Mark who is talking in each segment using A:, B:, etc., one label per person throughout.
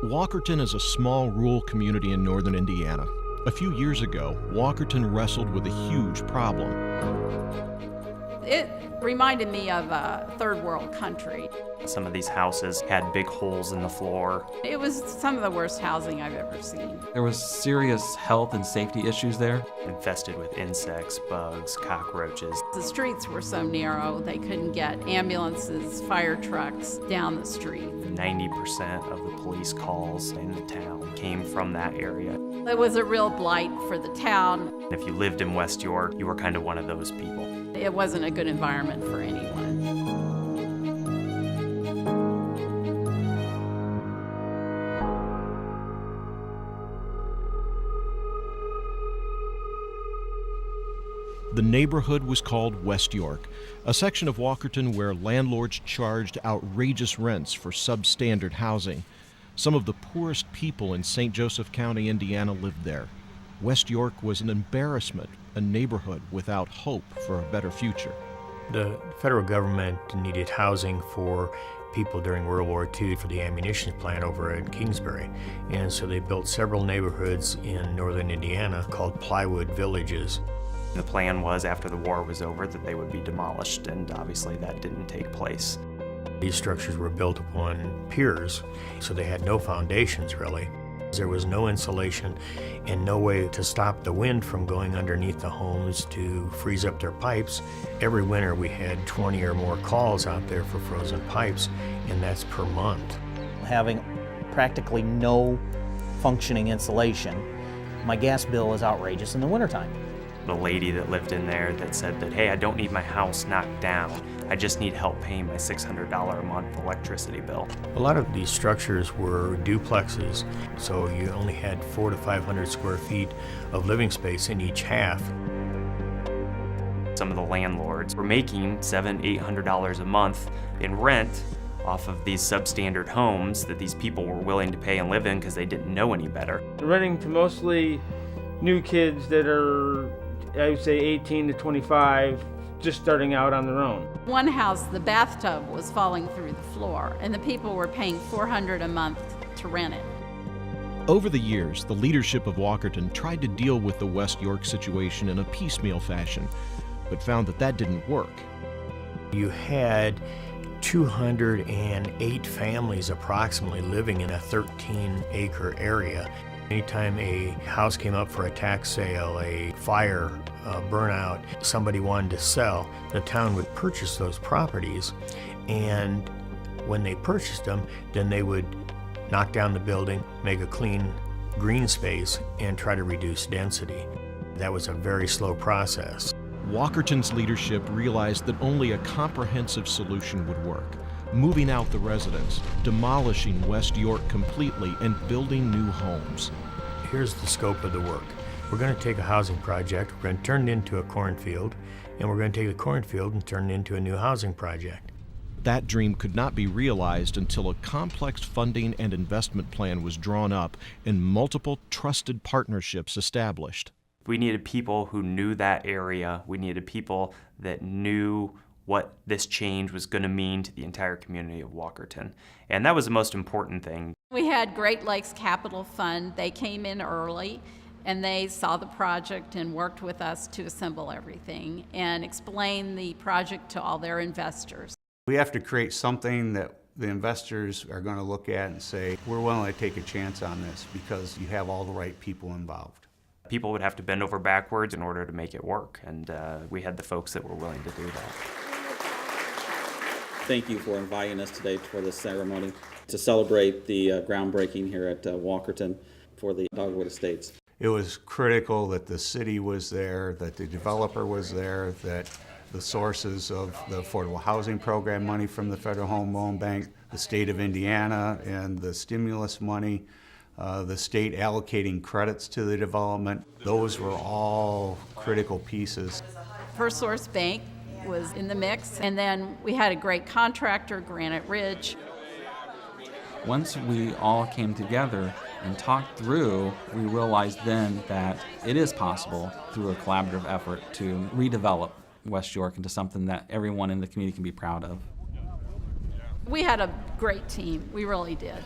A: Walkerton is a small rural community in northern Indiana. A few years ago, Walkerton wrestled with a huge problem.
B: It reminded me of a third world country.
C: Some of these houses had big holes in the floor.
B: It was some of the worst housing I've ever seen.
D: There was serious health and safety issues there.
C: Infested with insects, bugs, cockroaches.
B: The streets were so narrow, they couldn't get ambulances, fire trucks down the street.
C: 90% of the police calls in the town came from that area.
B: It was a real blight for the town.
C: If you lived in West York, you were kind of one of those people.
B: It wasn't a good environment for anyone.
A: The neighborhood was called West York, a section of Walkerton where landlords charged outrageous rents for substandard housing. Some of the poorest people in St. Joseph County, Indiana lived there. West York was an embarrassment, a neighborhood without hope for a better future.
E: The federal government needed housing for people during World War II for the ammunition plant over at Kingsbury. And so they built several neighborhoods in northern Indiana called plywood villages.
C: The plan was after the war was over that they would be demolished, and obviously that didn't take place.
E: These structures were built upon piers, so they had no foundations really. There was no insulation and no way to stop the wind from going underneath the homes to freeze up their pipes. Every winter we had 20 or more calls out there for frozen pipes, and that's per month.
F: Having practically no functioning insulation, my gas bill is outrageous in the wintertime.
C: The lady that lived in there that said that, hey, I don't need my house knocked down. I just need help paying my $600 a month electricity bill.
E: A lot of these structures were duplexes, so you only had 400 to 500 square feet of living space in each half.
C: Some of the landlords were making $700, $800 a month in rent off of these substandard homes that these people were willing to pay and live in because they didn't know any better.
G: Renting to mostly new kids that are, I would say, 18 to 25, just starting out on their own.
B: One house, the bathtub was falling through the floor, and the people were paying $400 a month to rent it.
A: Over the years, the leadership of Walkerton tried to deal with the West York situation in a piecemeal fashion, but found that that didn't work.
E: You had 208 families approximately living in a 13-acre area. Anytime a house came up for a tax sale, a fire, a burnout, somebody wanted to sell, the town would purchase those properties, and when they purchased them, then they would knock down the building, make a clean green space, and try to reduce density. That was a very slow process.
A: Walkerton's leadership realized that only a comprehensive solution would work. Moving out the residents, demolishing West York completely, and building new homes.
E: Here's the scope of the work. We're going to take a housing project, we're going to turn it into a cornfield, and we're going to take the cornfield and turn it into a new housing project.
A: That dream could not be realized until a complex funding and investment plan was drawn up and multiple trusted partnerships established.
C: We needed people who knew that area. We needed people that knew what this change was going to mean to the entire community of Walkerton. And that was the most important thing.
B: We had Great Lakes Capital Fund. They came in early, and they saw the project and worked with us to assemble everything and explain the project to all their investors.
H: We have to create something that the investors are going to look at and say, we're willing to take a chance on this because you have all the right people involved.
C: People would have to bend over backwards in order to make it work, and we had the folks that were willing to do that.
I: Thank you for inviting us today for this ceremony to celebrate the groundbreaking here at Walkerton for the Dogwood Estates.
H: It was critical that the city was there, that the developer was there, that the sources of the Affordable Housing Program money from the Federal Home Loan Bank, the state of Indiana, and the stimulus money, the state allocating credits to the development. Those were all critical pieces.
B: First Source Bank was in the mix, and then we had a great contractor, Granite Ridge.
D: Once we all came together and talked through, we realized then that it is possible through a collaborative effort to redevelop West York into something that everyone in the community can be proud of.
B: We had a great team, we really did.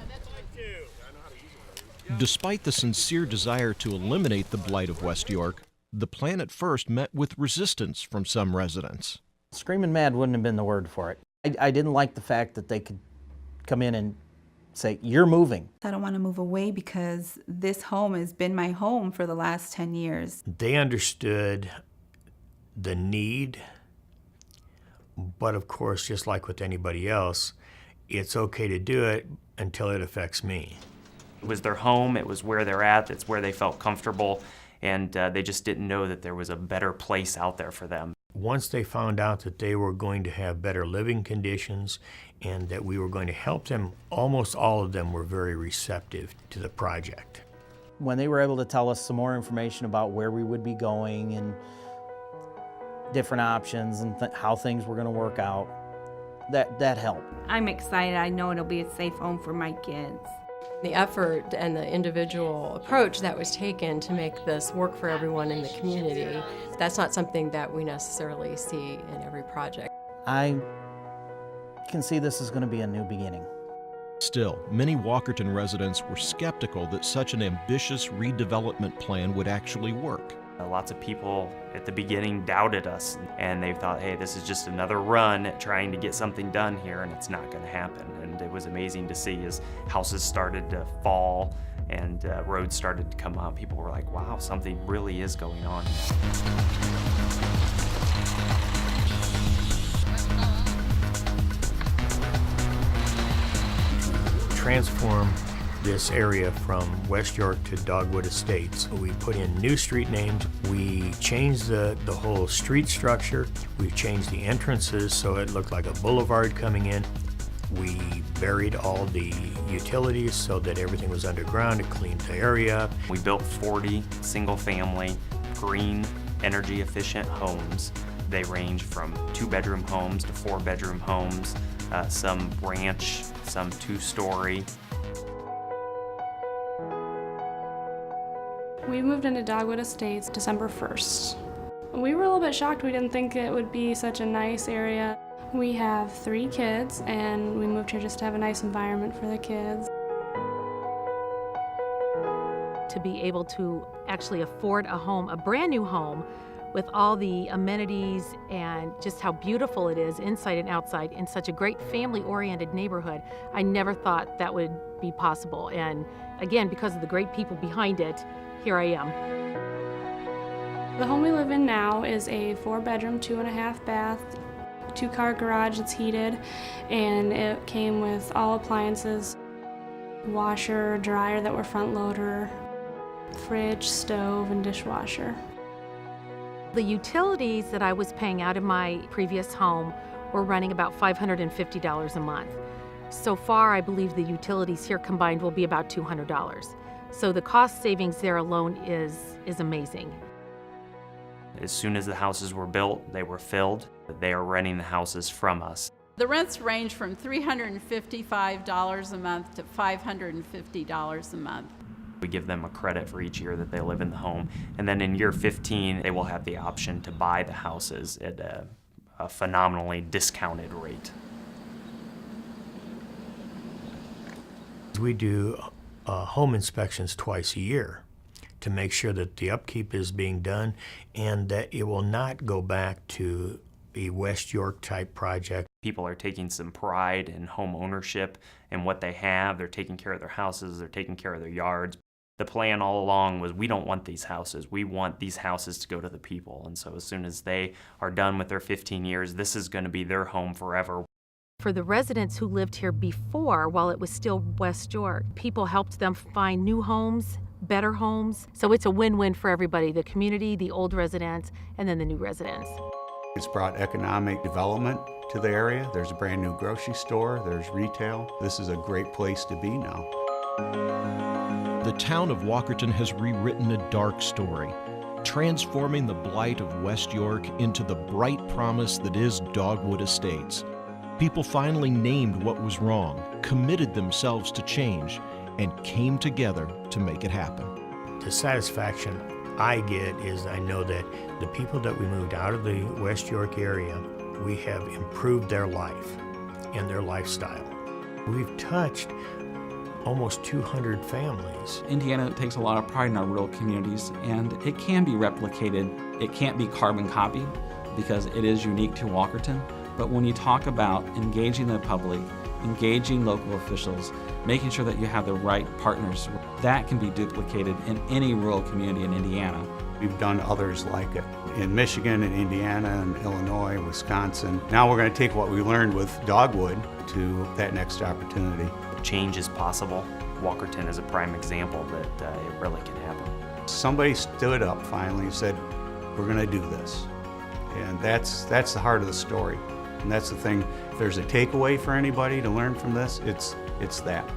A: Despite the sincere desire to eliminate the blight of West York, the plan at first met with resistance from some residents.
F: Screaming mad wouldn't have been the word for it. I didn't like the fact that they could come in and say, "You're moving."
J: I don't want to move away because this home has been my home for the last 10 years.
E: They understood the need, but of course, just like with anybody else, it's okay to do it until it affects me.
C: It was their home, it was where they're at, it's where they felt comfortable, and they just didn't know that there was a better place out there for them.
E: Once they found out that they were going to have better living conditions and that we were going to help them, almost all of them were very receptive to the project.
F: When they were able to tell us some more information about where we would be going and different options and how things were going to work out, that helped.
K: I'm excited. I know it'll be a safe home for my kids.
L: The effort and the individual approach that was taken to make this work for everyone in the community, that's not something that we necessarily see in every project.
F: I can see this is going to be a new beginning.
A: Still, many Walkerton residents were skeptical that such an ambitious redevelopment plan would actually work.
C: Lots of people at the beginning doubted us, and they thought, hey, this is just another run at trying to get something done here, and it's not going to happen. And it was amazing to see as houses started to fall and roads started to come up. People were like, wow, something really is going on.
E: Transform this area from West York to Dogwood Estates. We put in new street names. We changed the whole street structure. We changed the entrances so it looked like a boulevard coming in. We buried all the utilities so that everything was underground. It cleaned the area up.
C: We built 40 single-family, green, energy-efficient homes. They range from 2-bedroom homes to 4-bedroom homes, some ranch, some 2-story.
M: We moved into Dogwood Estates December 1st. We were a little bit shocked. We didn't think it would be such a nice area. We have 3 kids, and we moved here just to have a nice environment for the kids.
N: To be able to actually afford a home, a brand new home, with all the amenities and just how beautiful it is inside and outside in such a great family-oriented neighborhood, I never thought that would be possible. And again, because of the great people behind it, here I am.
M: The home we live in now is a 4-bedroom, 2.5 bath, 2-car garage that's heated, and it came with all appliances, washer, dryer that were front loader, fridge, stove, and dishwasher.
N: The utilities that I was paying out in my previous home were running about $550 a month. So far, I believe the utilities here combined will be about $200. So the cost savings there alone is amazing.
C: As soon as the houses were built, they were filled. They are renting the houses from us.
B: The rents range from $355 a month to $550 a month.
C: We give them a credit for each year that they live in the home. And then in year 15, they will have the option to buy the houses at a phenomenally discounted rate.
E: We do home inspections twice a year to make sure that the upkeep is being done and that it will not go back to a West York type project.
C: People are taking some pride in home ownership and what they have. They're taking care of their houses, they're taking care of their yards. The plan all along was we don't want these houses. We want these houses to go to the people. And so as soon as they are done with their 15 years, this is going to be their home forever.
N: For the residents who lived here before, while it was still West York, people helped them find new homes, better homes. So it's a win-win for everybody, the community, the old residents, and then the new residents.
H: It's brought economic development to the area. There's a brand new grocery store, there's retail. This is a great place to be now.
A: The town of Walkerton has rewritten a dark story, transforming the blight of West York into the bright promise that is Dogwood Estates. People finally named what was wrong, committed themselves to change, and came together to make it happen.
E: The satisfaction I get is I know that the people that we moved out of the West York area, we have improved their life and their lifestyle. We've touched almost 200 families.
D: Indiana takes a lot of pride in our rural communities, and it can be replicated. It can't be carbon copied because it is unique to Walkerton. But when you talk about engaging the public, engaging local officials, making sure that you have the right partners, that can be duplicated in any rural community in Indiana.
H: We've done others like it in Michigan and Indiana and Illinois, Wisconsin. Now we're going to take what we learned with Dogwood to that next opportunity.
C: Change is possible. Walkerton is a prime example that it really can happen.
H: Somebody stood up finally and said, we're going to do this. And that's the heart of the story. And that's the thing, if there's a takeaway for anybody to learn from this, it's that.